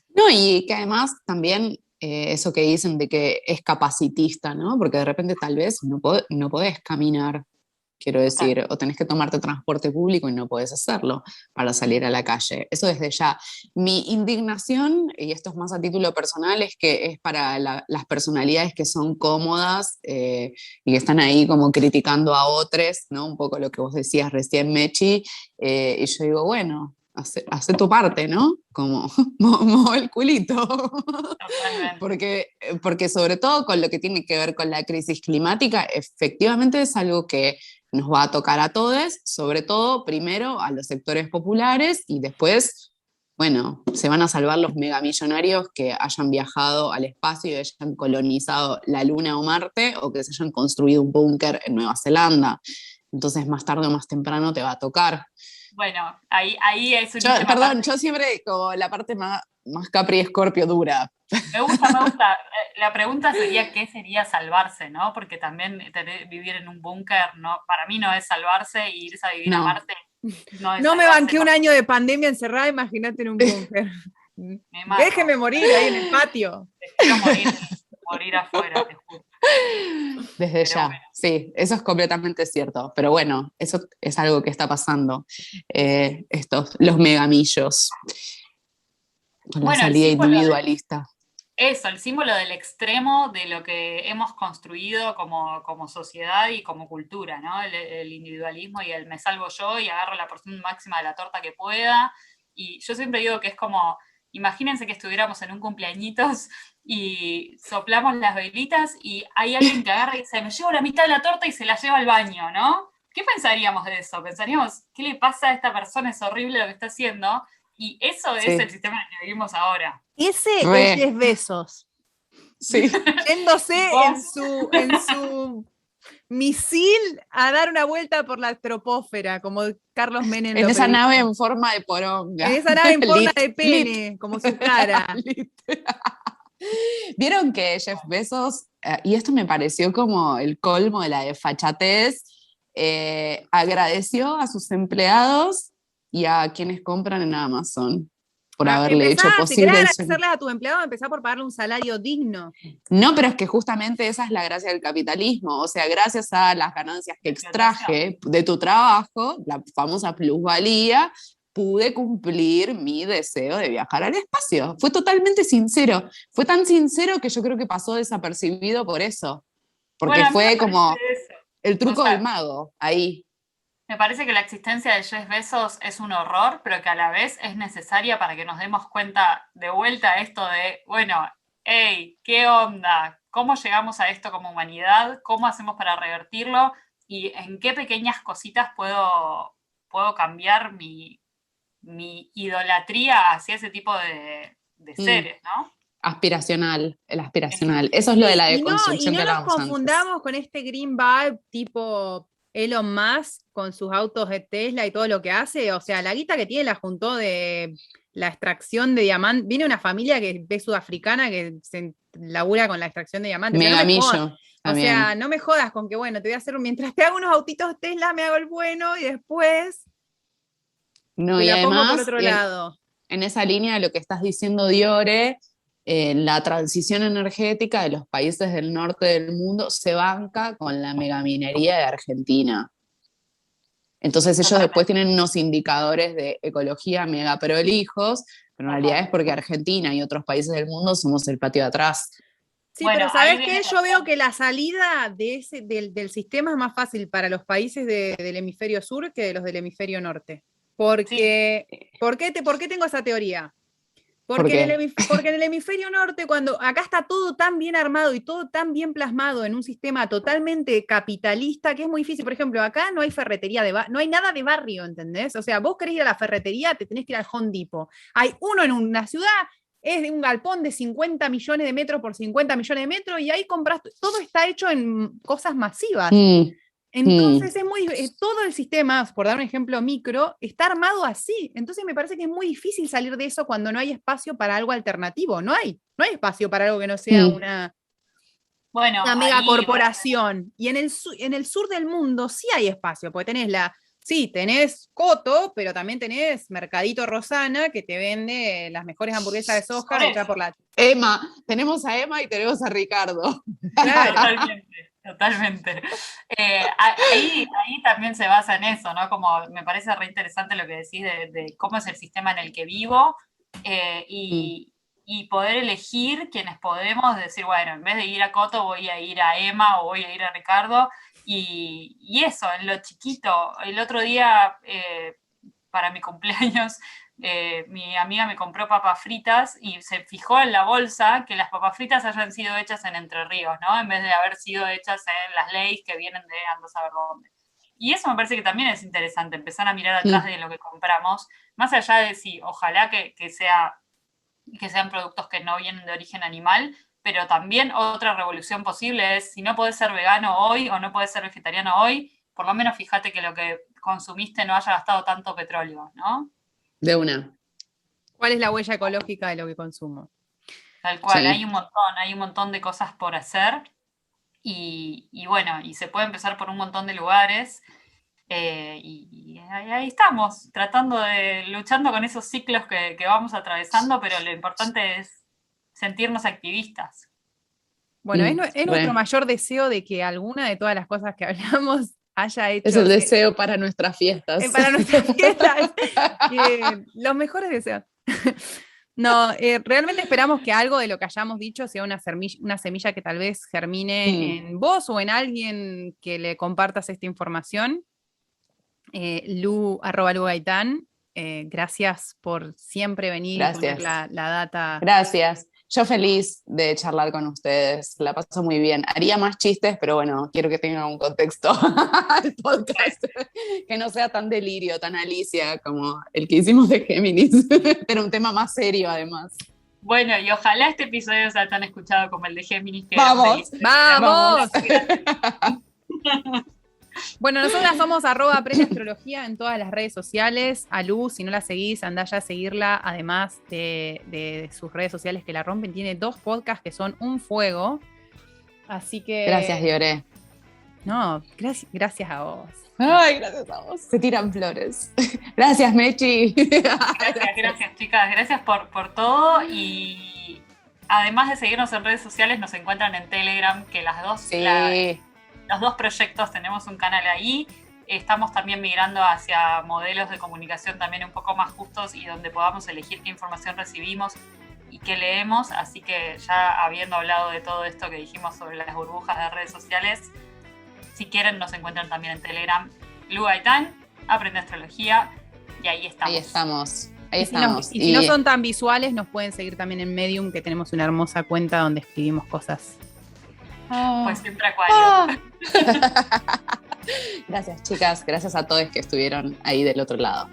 No, y que además también eso que dicen de que es capacitista, ¿no? Porque de repente tal vez no podés caminar, quiero decir, o tenés que tomarte transporte público y no podés hacerlo para salir a la calle. Eso desde ya. Mi indignación, y esto es más a título personal, es que es para las personalidades que son cómodas y que están ahí como criticando a otros, ¿no? Un poco lo que vos decías recién, Mechi, y yo digo, bueno, hace tu parte, ¿no? Como mueve el culito. Porque sobre todo con lo que tiene que ver con la crisis climática, efectivamente es algo que nos va a tocar a todos, sobre todo primero a los sectores populares y después, bueno, se van a salvar los megamillonarios que hayan viajado al espacio y hayan colonizado la Luna o Marte o que se hayan construido un búnker en Nueva Zelanda. Entonces más tarde o más temprano te va a tocar. Bueno, ahí es un perdón, yo siempre como la parte más Capri Escorpio dura. Me gusta. La pregunta sería qué sería salvarse, ¿no? Porque también vivir en un búnker, ¿no? Para mí no es salvarse y irse a vivir a Marte. No me banqué un año de pandemia encerrada, imagínate en un búnker. Déjeme morir ahí en el patio. Prefiero morir afuera, te juro. Desde ya, bueno. Sí, eso es completamente cierto. Pero bueno, eso es algo que está pasando. Los megamillos. Con la salida individualista. Eso, el símbolo del extremo de lo que hemos construido como sociedad y como cultura, ¿no? El individualismo y el me salvo yo y agarro la porción máxima de la torta que pueda. Y yo siempre digo que es como, imagínense que estuviéramos en un cumpleañitos y soplamos las velitas y hay alguien que agarra y dice, me llevo la mitad de la torta y se la lleva al baño, ¿no? ¿Qué pensaríamos de eso? Pensaríamos, ¿qué le pasa a esta persona? Es horrible lo que está haciendo. Y eso es el sistema en el que vivimos ahora. Ese es Jeff Bezos. Sí. Yéndose en su misil a dar una vuelta por la tropósfera, como Carlos Menem. En esa nave en forma de poronga. En esa nave en forma de pene, como su cara. Vieron que Jeff Bezos, y esto me pareció como el colmo de la desfachatez, agradeció a sus empleados y a quienes compran en Amazon por haberle hecho posible. Si querés agradecerle a tu empleado, empezá por pagarle un salario digno. No, pero es que justamente esa es la gracia del capitalismo. O sea, gracias a las ganancias que extraje de tu trabajo, la famosa plusvalía, pude cumplir mi deseo de viajar al espacio. Fue totalmente sincero. Fue tan sincero que yo creo que pasó desapercibido por eso. Porque fue como el truco del mago, ahí. Me parece que la existencia de Jeff Bezos es un horror, pero que a la vez es necesaria para que nos demos cuenta de vuelta esto de, bueno, hey, ¿qué onda? ¿Cómo llegamos a esto como humanidad? ¿Cómo hacemos para revertirlo? ¿Y en qué pequeñas cositas puedo cambiar mi idolatría hacia ese tipo de seres, ¿no? Aspiracional, el aspiracional. Eso es lo de la deconstrucción que hablábamos antes. Y no nos confundamos con este green vibe tipo Elon Musk con sus autos de Tesla y todo lo que hace. O sea, la guita que tiene la juntó de la extracción de diamantes. Viene una familia que es sudafricana que se labura con la extracción de diamantes. Megamillo. O sea, no me jodas con que, bueno, te voy a hacer, mientras te hago unos autitos Tesla, me hago el bueno y después no, y la además, pongo por otro lado. En esa línea de lo que estás diciendo, Diore, la transición energética de los países del norte del mundo se banca con la megaminería de Argentina. Entonces ellos después tienen unos indicadores de ecología mega prolijos, pero en realidad es porque Argentina y otros países del mundo somos el patio de atrás. Sí, bueno, pero ¿sabes qué? Yo veo que la salida del sistema es más fácil para los países del hemisferio sur que de los del hemisferio norte. Porque, sí. ¿Por qué tengo esa teoría? Porque en el hemisferio norte, cuando acá está todo tan bien armado y todo tan bien plasmado en un sistema totalmente capitalista, que es muy difícil. Por ejemplo, acá no hay ferretería no hay nada de barrio, ¿entendés? O sea, vos querés ir a la ferretería, te tenés que ir al Home Depot. Hay uno en una ciudad, es de un galpón de 50 millones de metros por 50 millones de metros, y ahí compras, todo está hecho en cosas masivas. Entonces todo el sistema, por dar un ejemplo micro, está armado así. Entonces me parece que es muy difícil salir de eso cuando no hay espacio para algo alternativo. No hay espacio para algo que no sea una megacorporación. Y en el sur del mundo sí hay espacio, porque tenés sí, tenés Coto, pero también tenés Mercadito Rosana, que te vende las mejores hamburguesas de soja hechas por la... Emma, tenemos a Emma y tenemos a Ricardo. Claro. Totalmente, totalmente. Ahí también se basa en eso, ¿no? Como me parece re interesante lo que decís de cómo es el sistema en el que vivo y poder elegir quienes podemos decir, bueno, en vez de ir a Coto voy a ir a Emma o voy a ir a Ricardo. Y eso, en lo chiquito. El otro día, para mi cumpleaños, mi amiga me compró papas fritas y se fijó en la bolsa que las papas fritas hayan sido hechas en Entre Ríos, ¿no? En vez de haber sido hechas en las leyes que vienen de ando a saber dónde. Y eso me parece que también es interesante, empezar a mirar atrás de lo que compramos, más allá de si ojalá que sean productos que no vienen de origen animal, pero también otra revolución posible es, si no podés ser vegano hoy o no podés ser vegetariano hoy, por lo menos fíjate que lo que consumiste no haya gastado tanto petróleo, ¿no? De una. ¿Cuál es la huella ecológica de lo que consumo? Tal cual, Sí. hay un montón de cosas por hacer y bueno, y se puede empezar por un montón de lugares y ahí estamos, luchando con esos ciclos que vamos atravesando, pero lo importante es sentirnos activistas. Bueno, es nuestro mayor deseo de que alguna de todas las cosas que hablamos haya hecho... Es el deseo para nuestras fiestas. Para nuestras fiestas. Los mejores deseos. No, realmente esperamos que algo de lo que hayamos dicho sea una semilla que tal vez germine en vos o en alguien que le compartas esta información. @Lu_Gaitán. Gracias por siempre venir y poner la data. Gracias. Yo feliz de charlar con ustedes, la paso muy bien. Haría más chistes, pero bueno, quiero que tengan un contexto al podcast, que no sea tan delirio, tan Alicia como el que hicimos de Géminis, pero un tema más serio además. Bueno, y ojalá este episodio sea tan escuchado como el de Géminis. Que ¡Vamos! ¡Vamos! Bueno, nosotras somos @PremiAstrología en todas las redes sociales. A Lu, si no la seguís, andá ya a seguirla. Además de sus redes sociales que la rompen, tiene 2 podcasts que son un fuego. Así que... Gracias, Dioré. No, gracias a vos. Ay, gracias a vos. Se tiran flores. Gracias, Mechi. Gracias, chicas. Gracias por todo. Y además de seguirnos en redes sociales, nos encuentran en Telegram, que las dos... Sí. Los 2 proyectos tenemos un canal ahí. Estamos también migrando hacia modelos de comunicación también un poco más justos y donde podamos elegir qué información recibimos y qué leemos. Así que ya habiendo hablado de todo esto que dijimos sobre las burbujas de redes sociales, si quieren nos encuentran también en Telegram. Lu Gaitán, Aprende Astrología, y ahí estamos. Ahí estamos. Y si no son tan visuales, nos pueden seguir también en Medium, que tenemos una hermosa cuenta donde escribimos cosas. Pues siempre Acuario. Gracias, chicas. Gracias a todos que estuvieron ahí del otro lado.